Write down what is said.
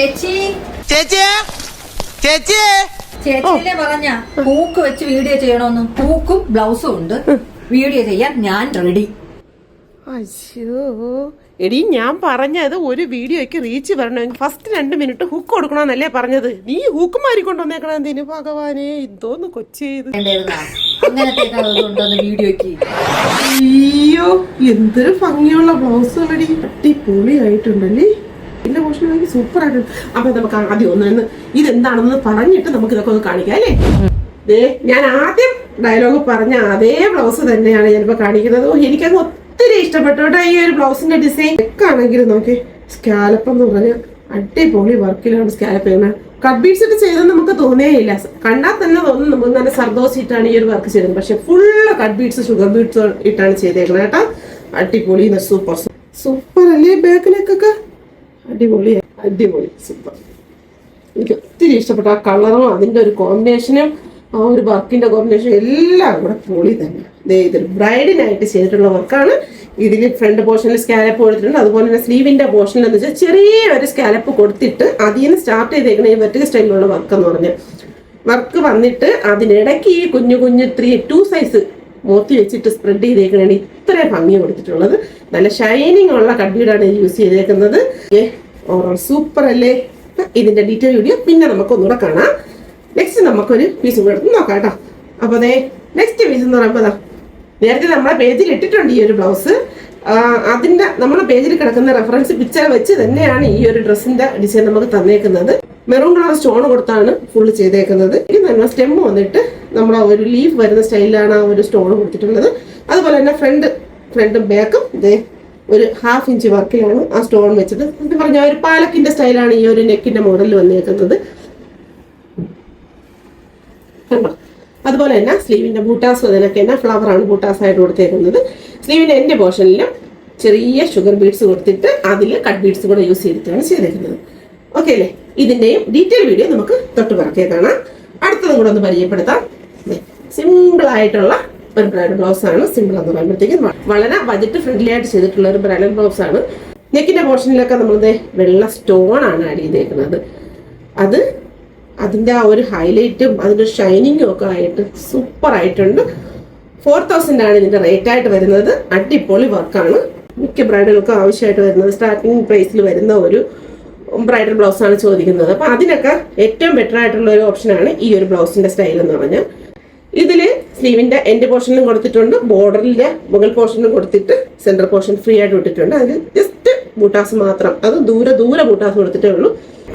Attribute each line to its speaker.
Speaker 1: ചേച്ചി
Speaker 2: ചേച്ചി ചേച്ചി
Speaker 1: ചേച്ചിയിലെ പറഞ്ഞ പൂക്ക് വെച്ച് വീഡിയോ ചെയ്യണമെന്ന്. പൂക്കും ബ്ലൗസും ഉണ്ട്, വീഡിയോ ചെയ്യാൻ ഞാൻ റെഡി.
Speaker 3: അയ്യോ എടി, ഞാൻ പറഞ്ഞത് ഒരു വീഡിയോയ്ക്ക് റീച്ച് വരണമെങ്കിൽ ഫസ്റ്റ് 2 മിനിറ്റ് ഹുക്ക് കൊടുക്കണമെന്നല്ലേ പറഞ്ഞത്. നീ ഹുക്ക് മാറിക്കൊണ്ടുവന്നേക്കണം. എന്തിനു ഭഗവാനെ, ഇതോന്ന് കൊച്ചേത്
Speaker 1: അങ്ങനത്തെ വീഡിയോക്ക്.
Speaker 3: അയ്യോ, എന്തൊരു ഭംഗിയുള്ള ബ്ലൗസുകളടി, അടിപൊളിയായിട്ടുണ്ടല്ലേ. എന്റെ പോഷൻ സൂപ്പർ ആയിട്ടുണ്ട്. അപ്പൊ നമുക്ക് ആദ്യം ഒന്ന് ഇതെന്താണെന്ന് പറഞ്ഞിട്ട് നമുക്ക് ഇതൊക്കെ ഒന്ന് കാണിക്കാം അല്ലേ. ഞാൻ ആദ്യം ഡയലോഗ് പറഞ്ഞ അതേ ബ്ലൗസ് തന്നെയാണ് ഞാനിപ്പോ കാണിക്കുന്നത്. എനിക്കങ്ങ് ഒത്തിരി ഇഷ്ടപ്പെട്ടു കേട്ടോ ഈ ഒരു ബ്ലൗസിന്റെ ഡിസൈൻ. ഒക്കെ ആണെങ്കിലും നോക്കി സ്കാലപ്പ് എന്ന് പറഞ്ഞ അടിപൊളി വർക്കിലാണ് സ്കാലപ്പ് ചെയ്യുന്നത്. കട്ട് ബീഡ്സ് ഇട്ട് ചെയ്തെന്ന് നമുക്ക് തോന്നേയില്ല. കണ്ടാൽ തന്നെ തോന്നുന്നു നമുക്ക് നല്ല സർദോസ് ഇട്ടാണ് ഈ ഒരു വർക്ക് ചെയ്തത്. പക്ഷെ full cut beads, sugar beads ഇട്ടാണ് ചെയ്തേക്കുന്നത് കേട്ടോ. അടിപൊളി, സൂപ്പർ സൂപ്പർ അല്ലേ. ബാക്കിലേക്കൊക്കെ അടിപൊളി അടിപൊളി സൂപ്പർ. എനിക്ക് ഒത്തിരി ഇഷ്ടപ്പെട്ടു ആ കളറും അതിന്റെ ഒരു കോമ്പിനേഷനും ആ ഒരു വർക്കിന്റെ കോമ്പിനേഷൻ എല്ലാം കൂടെ പൊളി തന്നെ. ഇതൊരു ബ്രൈഡിനായിട്ട് ചെയ്തിട്ടുള്ള വർക്കാണ്. ഇതിന് ഫ്രണ്ട് പോർഷനിൽ സ്കാലപ്പ് കൊടുത്തിട്ടുണ്ട്. അതുപോലെ തന്നെ സ്ലീവിന്റെ പോർഷനിൽ എന്ന് വെച്ചാൽ ചെറിയ ഒരു സ്കാലപ്പ് കൊടുത്തിട്ട് അതിൽ നിന്ന് സ്റ്റാർട്ട് ചെയ്തേക്കുന്ന ഈ വെർട്ടിക്കൽ സ്റ്റൈലിലുള്ള വർക്ക് എന്ന് പറഞ്ഞ വർക്ക് വന്നിട്ട് അതിനിടയ്ക്ക് ഈ കുഞ്ഞു 2 സൈസ് മോത്തി വെച്ചിട്ട് സ്പ്രെഡ് ചെയ്തേക്കണാണ് ഇത്രയും ഭംഗി കൊടുത്തിട്ടുള്ളത്. നല്ല ഷൈനിങ് ഉള്ള കഡ്ബീഡാണ് യൂസ് ചെയ്തേക്കുന്നത്. സൂപ്പർ അല്ലേ. ഇതിന്റെ ഡീറ്റെയിൽ വീഡിയോ പിന്നെ നമുക്ക് ഒന്നുകൂടെ കാണാം. നെക്സ്റ്റ് നമുക്കൊരു പീസും കൂടെ എടുത്ത് നോക്കാം കേട്ടോ. അപ്പൊ അതെ നെക്സ്റ്റ് പീസ് എന്ന് പറയുമ്പോൾ നേരത്തെ നമ്മളെ പേജിൽ ഇട്ടിട്ടുണ്ട് ഈ ഒരു ബ്ലൗസ്. അതിന്റെ നമ്മുടെ പേജിൽ കിടക്കുന്ന റെഫറൻസ് പിക്ചർ വെച്ച് തന്നെയാണ് ഈ ഒരു ഡ്രസ്സിന്റെ ഡിസൈൻ നമുക്ക് തന്നേക്കുന്നത്. മെറൂൺ കളർ സ്റ്റോൺ കൊടുത്താണ് ഫുള്ള് ചെയ്തേക്കുന്നത്. ഇത് സ്റ്റെം വന്നിട്ട് നമ്മുടെ ഒരു ലീഫ് വരുന്ന സ്റ്റൈലിലാണ് ആ ഒരു സ്റ്റോൺ കൊടുത്തിട്ടുള്ളത്. അതുപോലെ തന്നെ ഫ്രണ്ടും ബാക്കും ഇതേ ഒരു 1/2 ഇഞ്ച് വർക്കിലാണ് ആ സ്റ്റോൺ വെച്ചിട്ട് ഇത് പറഞ്ഞ ഒരു പാലക്കിന്റെ സ്റ്റൈലാണ് ഈ ഒരു നെക്കിന്റെ മോഡലിൽ വന്നേക്കുന്നത്. കണ്ടോ? അതുപോലെ തന്നെ സ്ലീവിന്റെ ബൂട്ടാസ് അതിനൊക്കെ തന്നെ ഫ്ലവർ ആണ് ബൂട്ടാസ് ആയിട്ട് കൊടുത്തേക്കുന്നത്. സ്ലീവിന്റെ എന്റെ പോർഷനിലും ചെറിയ ഷുഗർ ബീഡ്സ് കൊടുത്തിട്ട് അതിൽ കട്ട് ബീഡ്സ് കൂടെ യൂസ് ചെയ്തിട്ടാണ് ചെയ്തേക്കുന്നത്. ഓക്കെ അല്ലേ. ഇതിന്റെയും ഡീറ്റെയിൽ വീഡിയോ നമുക്ക് തൊട്ട് പറക്കേ കാണാം. അടുത്തതും കൂടെ ഒന്ന് പരിചയപ്പെടുത്താം. സിമ്പിൾ ആയിട്ടുള്ള ഒരു ബ്രൈഡൽ ബ്ലൗസ് ആണ്. സിമ്പിൾ എന്ന് പറയുമ്പോഴത്തേക്കും വളരെ ബജറ്റ് ഫ്രണ്ട്ലി ആയിട്ട് ചെയ്തിട്ടുള്ള ഒരു ബ്രൈഡൽ ബ്ലൗസ് ആണ്. നെക്കിന്റെ പോർഷനിലൊക്കെ നമ്മളിത് വെള്ള സ്റ്റോൺ ആണ് ആഡ് ചെയ്തേക്കുന്നത്. അതിന്റെ ആ ഒരു ഹൈലൈറ്റും അതിന്റെ ഷൈനിങ്ങും ഒക്കെ ആയിട്ട് സൂപ്പർ ആയിട്ടുണ്ട്. 4000 ആണ് ഇതിന്റെ റേറ്റ് ആയിട്ട് വരുന്നത്. അടിപൊളി വർക്കാണ്. മിക്ക ബ്രൈഡുകൾക്കും ആവശ്യമായിട്ട് വരുന്നത് സ്റ്റാർട്ടിംഗ് പ്രൈസിൽ വരുന്ന ഒരു ബ്രൈഡൽ ബ്ലൗസ് ആണ് ചോദിക്കുന്നത്. അപ്പൊ അതിനൊക്കെ ഏറ്റവും ബെറ്റർ ആയിട്ടുള്ള ഒരു ഓപ്ഷനാണ് ഈ ഒരു ബ്ലൗസിന്റെ സ്റ്റൈൽ എന്ന് പറഞ്ഞാൽ. ഇതില് സ്ലീവിന്റെ എൻഡ് പോർഷനിലും കൊടുത്തിട്ടുണ്ട്, ബോർഡറിന്റെ മുകൾ പോർഷനിലും കൊടുത്തിട്ട് സെന്റർ പോർഷൻ ഫ്രീ ആയിട്ട് വിട്ടിട്ടുണ്ട്. അതിൽ ജസ്റ്റ് ബൂട്ടാസ് മാത്രം, അത് ദൂരെ ബൂട്ടാസ് കൊടുത്തിട്ടേ ഉള്ളൂ.